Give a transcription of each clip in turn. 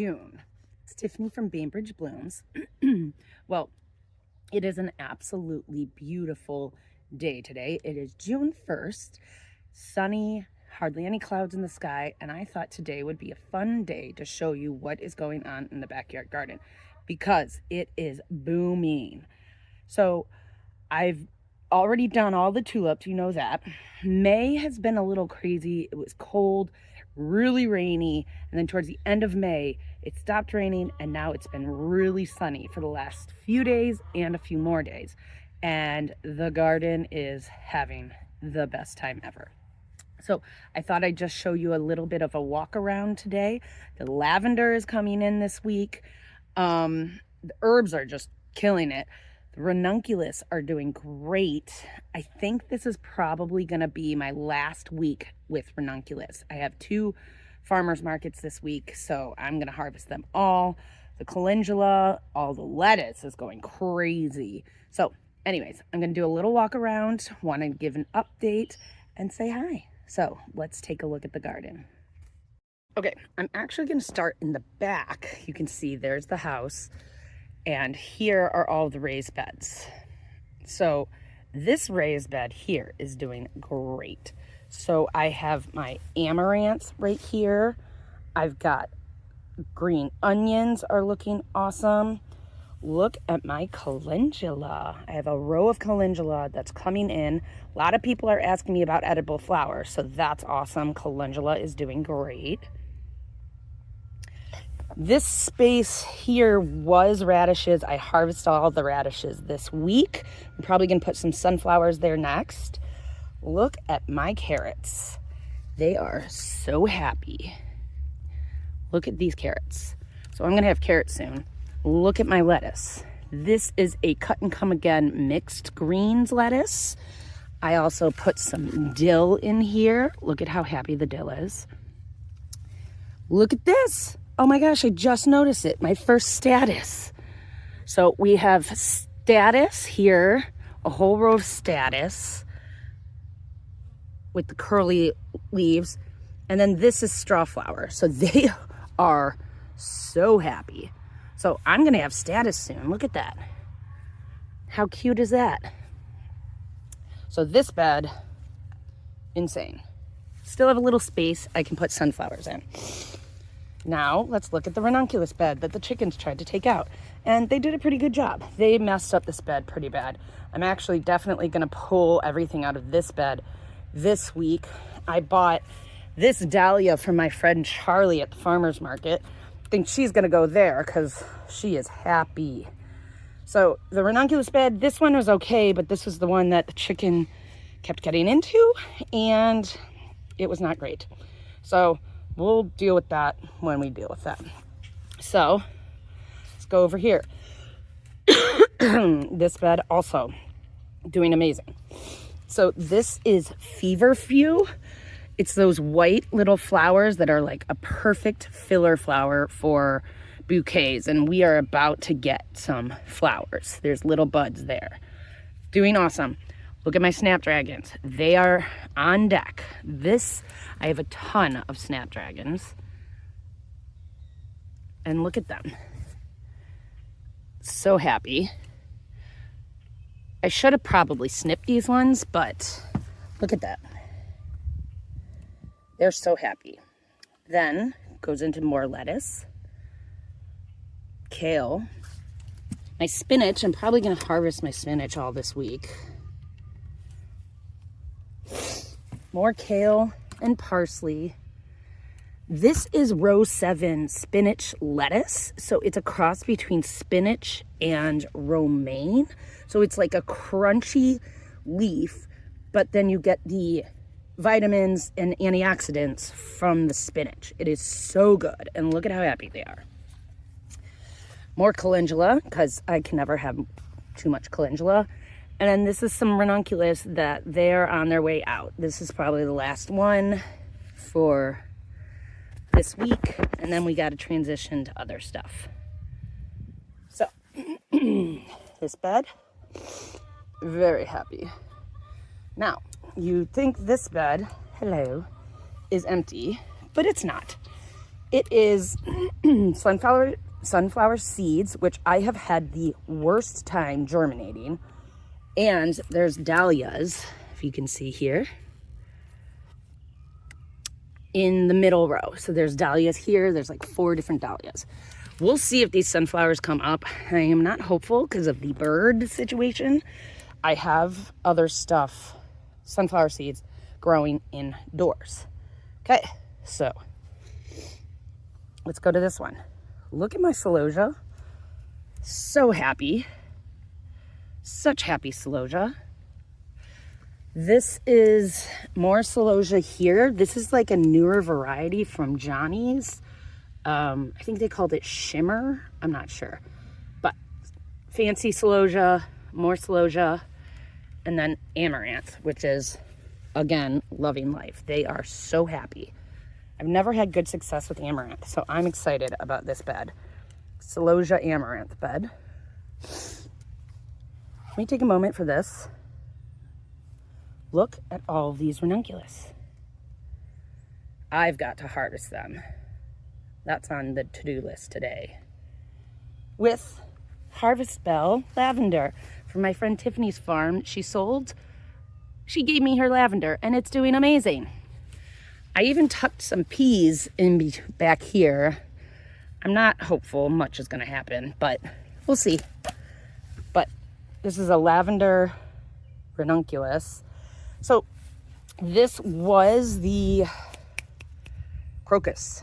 June. It's Tiffany from Bainbridge Blooms. Well, it is an absolutely beautiful day today. It is June 1st, sunny, hardly any clouds in the sky, and I thought today would be a fun day to show you what is going on in the backyard garden because it is booming. So I've already done all the tulips, you know that. May has been a little crazy. It was cold, really rainy, and then towards the end of May it stopped raining, and now it's been really sunny for the last few days and a few more days, and the garden is having the best time ever. So I thought I'd just show you a little bit of a walk around today. The lavender is coming in this week. The herbs are just killing it. The ranunculus are doing great. I think this is probably going to be my last week with ranunculus. I have 2 farmers markets this week, so I'm going to harvest them all. The calendula, all the lettuce is going crazy. So anyways, I'm going to do a little walk around, want to give an update and say hi. So let's take a look at the garden. Okay, I'm actually going to start in the back. You can see there's the house. And here are all the raised beds. So this raised bed here is doing great. So I have my amaranths right here. I've got green onions are looking awesome. Look at my calendula. I have a row of calendula that's coming in. A lot of people are asking me about edible flowers, so that's awesome. Calendula is doing great. This space here was radishes. I harvested all the radishes this week. I'm probably going to put some sunflowers there next. Look at my carrots. They are so happy. Look at these carrots. So I'm going to have carrots soon. Look at my lettuce. This is a cut and come again mixed greens lettuce. I also put some dill in here. Look at how happy the dill is. Look at this. Oh my gosh, I just noticed it. My first status. So we have status here, a whole row of status with the curly leaves. And then this is straw flower. So they are so happy. So I'm going to have status soon. Look at that. How cute is that? So this bed, insane. Still have a little space I can put sunflowers in. Now, let's look at the ranunculus bed that the chickens tried to take out. And they did a pretty good job. They messed up this bed pretty bad. I'm actually definitely going to pull everything out of this bed this week. I bought this dahlia from my friend Charlie at the farmer's market. I think she's going to go there because she is happy. So the ranunculus bed, this one was okay, but this was the one that the chicken kept getting into, and it was not great. So we'll deal with that when we deal with that. So let's go over here. This bed also doing amazing. So this is feverfew. It's those white little flowers that are like a perfect filler flower for bouquets. And we are about to get some flowers. There's little buds there. Doing awesome. Look at my snapdragons. They are on deck. I have a ton of snapdragons. And look at them. So happy. I should have probably snipped these ones, but look at that. They're so happy. Then goes into more lettuce. Kale. My spinach, I'm probably going to harvest my spinach all this week. More kale and parsley. This is row 7 spinach lettuce. So it's a cross between spinach and romaine. So it's like a crunchy leaf, but then you get the vitamins and antioxidants from the spinach. It is so good. And look at how happy they are. More calendula, because I can never have too much calendula. And then this is some ranunculus that they're on their way out. This is probably the last one for this week. And then we got to transition to other stuff. So this bed, very happy. Now, you think this bed, hello, is empty, but it's not. It is sunflower seeds, which I have had the worst time germinating. And there's dahlias, if you can see here, in the middle row. So there's dahlias here. There's like 4 different dahlias. We'll see if these sunflowers come up. I am not hopeful because of the bird situation. I have other stuff, sunflower seeds, growing indoors. Okay, so let's go to this one. Look at my celosia. So happy. Such happy celosia. This is more celosia here. This is like a newer variety from Johnny's. I think they called it Shimmer. I'm not sure. But fancy celosia, more celosia, and then amaranth, which is, again, loving life. They are so happy. I've never had good success with amaranth, so I'm excited about this bed. Celosia amaranth bed. Let me take a moment for this. Look at all of these ranunculus. I've got to harvest them. That's on the to-do list today. With Harvest Bell lavender from my friend Tiffany's farm. She gave me her lavender and it's doing amazing. I even tucked some peas in back here. I'm not hopeful much is gonna happen, but we'll see. But this is a lavender ranunculus. So this was the crocus,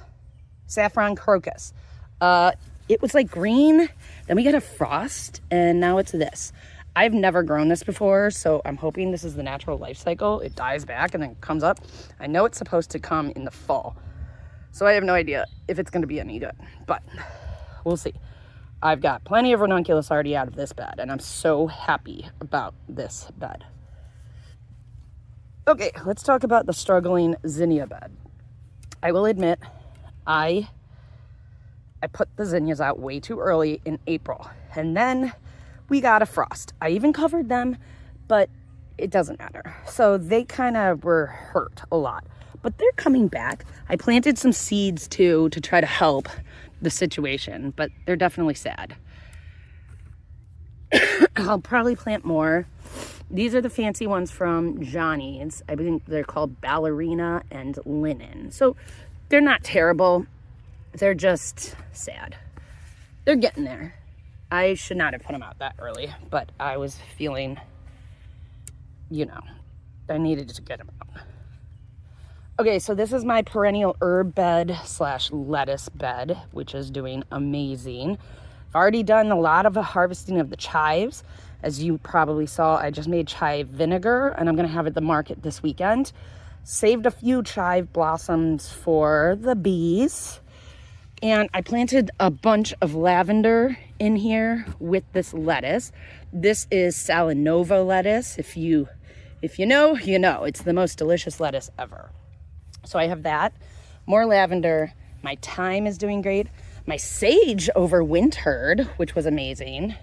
saffron crocus. It was like green, then we got a frost, and now it's this. I've never grown this before, so I'm hoping this is the natural life cycle. It dies back and then comes up. I know it's supposed to come in the fall, so I have no idea if it's gonna be any good, but we'll see. I've got plenty of ranunculus already out of this bed, and I'm so happy about this bed. Okay, let's talk about the struggling zinnia bed. I will admit, I put the zinnias out way too early in April, and then we got a frost. I even covered them, but it doesn't matter. So they kind of were hurt a lot, but they're coming back. I planted some seeds too to try to help the situation, but they're definitely sad. I'll probably plant more. These are the fancy ones from Johnny's. I think they're called Ballerina and Linen. So they're not terrible. They're just sad. They're getting there. I should not have put them out that early, but I was feeling, I needed to get them out. Okay, so this is my perennial herb bed / lettuce bed, which is doing amazing. I've already done a lot of the harvesting of the chives. As you probably saw, I just made chive vinegar, and I'm gonna have it at the market this weekend. Saved a few chive blossoms for the bees. And I planted a bunch of lavender in here with this lettuce. This is Salanova lettuce. If you know, you know. It's the most delicious lettuce ever. So I have that, more lavender. My thyme is doing great. My sage overwintered, which was amazing.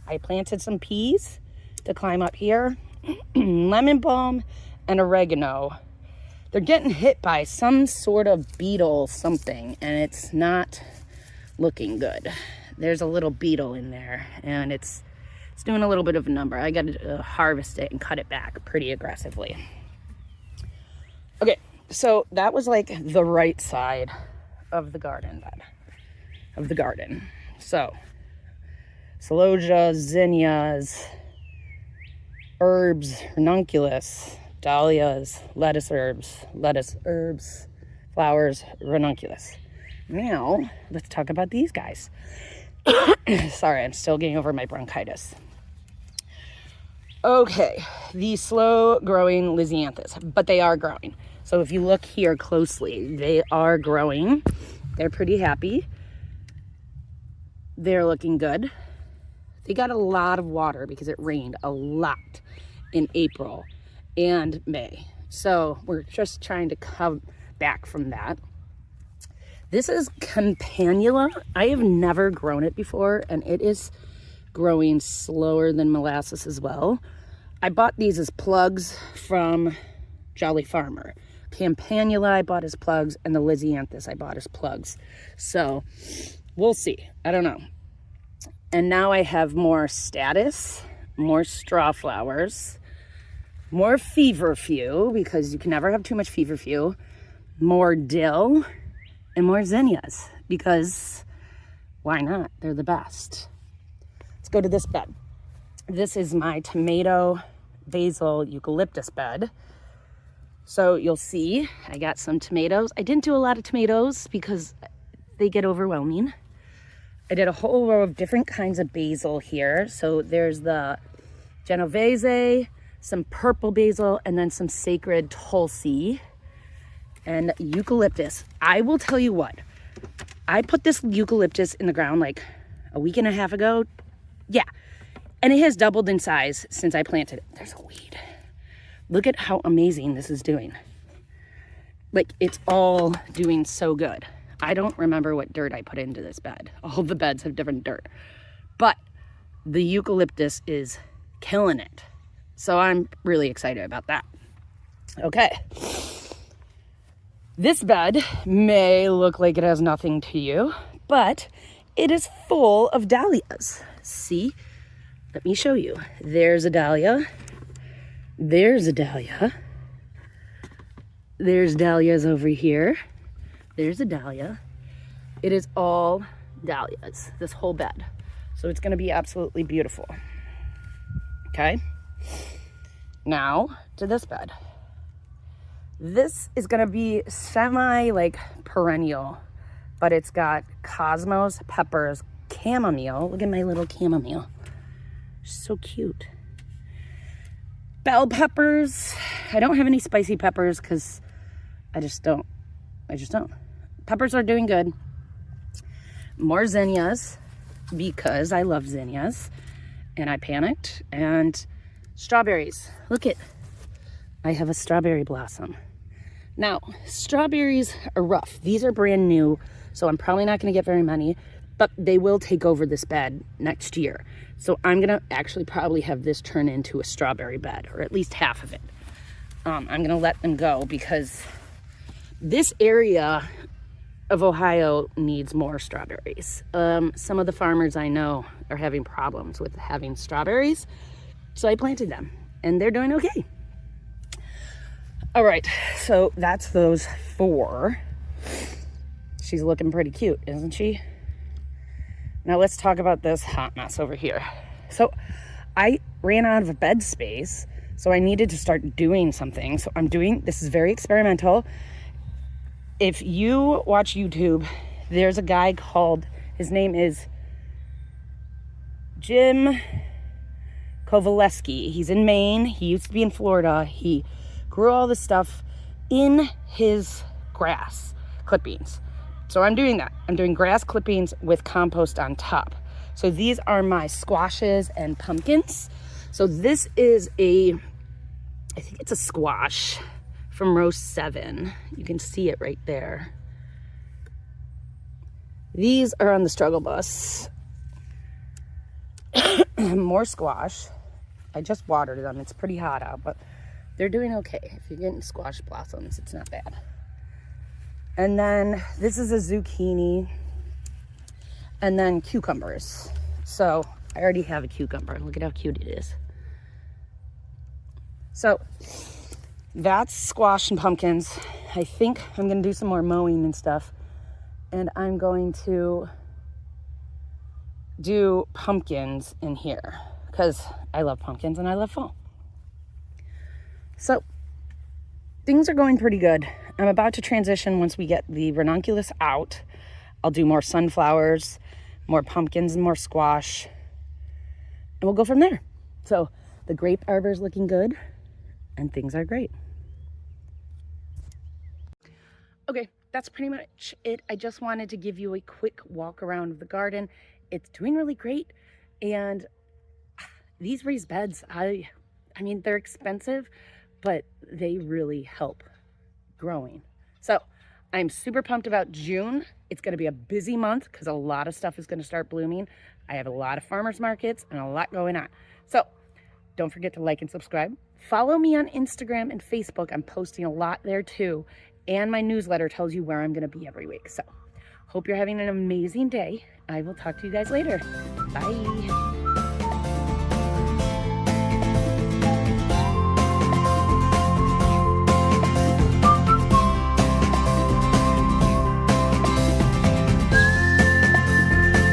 I planted some peas to climb up here, lemon balm and oregano. They're getting hit by some sort of beetle something, and it's not looking good. There's a little beetle in there, and it's doing a little bit of a number. I got to harvest it and cut it back pretty aggressively. Okay, so that was like the right side of the garden bed, So, celosia, zinnias, herbs, ranunculus, dahlias, lettuce herbs, flowers, ranunculus. Now, let's talk about these guys. Sorry, I'm still getting over my bronchitis. Okay, the slow-growing lisianthus, but they are growing. So if you look here closely, they are growing. They're pretty happy. They're looking good. They got a lot of water because it rained a lot in April and May. So we're just trying to come back from that. This is campanula. I have never grown it before, and it is growing slower than molasses as well. I bought these as plugs from Jolly Farmer Campanula I bought as plugs, and the Lysianthus I bought as plugs. So we'll see. I don't know. And now I have more status, more straw flowers, more feverfew, because you can never have too much feverfew, more dill, and more zinnias, because why not? They're the best. Let's go to this bed. This is my tomato, basil, eucalyptus bed. So you'll see I got some tomatoes. I didn't do a lot of tomatoes because they get overwhelming. I did a whole row of different kinds of basil here. So there's the Genovese, some purple basil, and then some sacred Tulsi and eucalyptus. I will tell you what, I put this eucalyptus in the ground like a week and a half ago. Yeah, and it has doubled in size since I planted it. There's a weed. Look at how amazing this is doing. Like, it's all doing so good. I don't remember what dirt I put into this bed. All the beds have different dirt. But the eucalyptus is killing it. So I'm really excited about that. Okay. This bed may look like it has nothing to you, but it is full of dahlias. See? Let me show you. There's a dahlia. There's a dahlia. There's dahlias over here. There's a dahlia. It is all dahlias, this whole bed. So it's going to be absolutely beautiful. Okay. Now to this bed. This is going to be semi like perennial, but it's got cosmos, peppers, chamomile. Look at my little chamomile. So cute. Bell peppers. I don't have any spicy peppers because I just don't. Peppers are doing good. More zinnias because I love zinnias and I panicked. And strawberries. Look at, I have a strawberry blossom. Now, strawberries are rough. These are brand new, so I'm probably not going to get very many, but they will take over this bed next year. So I'm going to actually probably have this turn into a strawberry bed, or at least half of it. I'm going to let them go because this area of Ohio needs more strawberries. Some of the farmers I know are having problems with having strawberries, so I planted them, and they're doing okay. All right, so that's those 4. She's looking pretty cute, isn't she? Now let's talk about this hot mess over here. So I ran out of bed space, so I needed to start doing something. So I'm doing, this is very experimental. If you watch YouTube, there's a guy called, his name is Jim Kowaleski. He's in Maine. He used to be in Florida. He grew all this stuff in his grass clippings. So I'm doing that. I'm doing grass clippings with compost on top. So these are my squashes and pumpkins. So this is I think it's a squash from row 7. You can see it right there. These are on the struggle bus. More squash. I just watered them. It's pretty hot out, but they're doing okay. If you're getting squash blossoms, it's not bad. And then this is a zucchini. And then cucumbers. So I already have a cucumber. Look at how cute it is. So that's squash and pumpkins. I think I'm going to do some more mowing and stuff. And I'm going to do pumpkins in here because I love pumpkins and I love fall. So things are going pretty good. I'm about to transition once we get the ranunculus out. I'll do more sunflowers, more pumpkins, and more squash. And we'll go from there. So the grape arbor is looking good and things are great. Okay, that's pretty much it. I just wanted to give you a quick walk around of the garden. It's doing really great. And these raised beds, I mean, they're expensive, but they really help growing. So I'm super pumped about June. It's going to be a busy month because a lot of stuff is going to start blooming. I have a lot of farmers markets and a lot going on. So don't forget to like and subscribe. Follow me on Instagram and Facebook. I'm posting a lot there too. And my newsletter tells you where I'm going to be every week. So hope you're having an amazing day. I will talk to you guys later. Bye.